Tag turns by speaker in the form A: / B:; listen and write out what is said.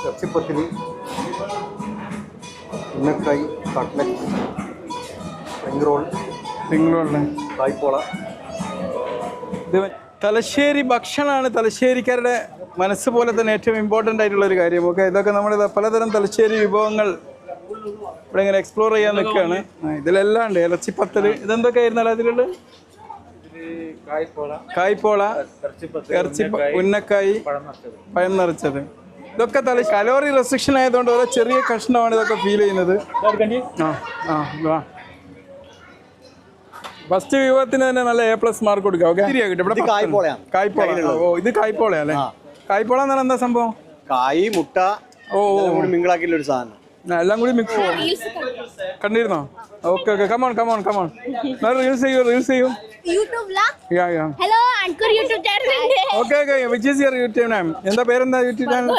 A: ഇറച്ചിപ്പത്തിരി, unnakkayi, cutlet, ring role, കായ്പോള.
B: ഇത് തലശ്ശേരി ഭക്ഷണമാണ് തലശ്ശേരിക്കാരുടെ മനസ്സ് പോലെ തന്നെ ഏറ്റവും ഇമ്പോർട്ടൻ്റ് ആയിട്ടുള്ളൊരു കാര്യം. ഓക്കെ, ഇതൊക്കെ നമ്മുടെ പലതരം തലശ്ശേരി വിഭവങ്ങൾ ഇവിടെ ഇങ്ങനെ എക്സ്പ്ലോർ ചെയ്യാൻ നിൽക്കുകയാണ്. ഇതിലെല്ലാം ഉണ്ട്. ഇറച്ചിപ്പത്തൽ, ഇതെന്തൊക്കെയായിരുന്നല്ലോ അതിലുള്ള? കായ്പോള, ഇറച്ചി, ഉന്നക്കായി, പഴം നിറച്ചത്. ഇതൊക്കെ കലോറി റെസ്ട്രിക്ഷൻ ആയതുകൊണ്ട് ഓരോ ചെറിയ കഷ്ണമാണ് ഇതൊക്കെ ഫീൽ ചെയ്യുന്നത്. ഫസ്റ്റ് വിഭവത്തിന് തന്നെ നല്ല A+ മാർക്ക് കൊടുക്കാം. ഓക്കെ, ഇവിടെ കായ്പോള. ഓ, ഇത് കായ്പോളയല്ലേ? കായ്പോള എന്നാണ് എന്താ സംഭവം?
A: കായ്, മുട്ട, മിങ്കിളാക്കിയുള്ള ഒരു സാധനം.
B: എല്ലാം കൂടി മിക്സ് കണ്ടിരുന്നോ? Okay okay, come on come on come on. Reels ചെയ്യൂ.
C: YouTube la?
B: Yeah.
C: Hello, Anchor YouTube channel.
B: Okay, which is your YouTube name? എന്താ പേരെന്താ യൂട്യൂബ് ചാനൽ?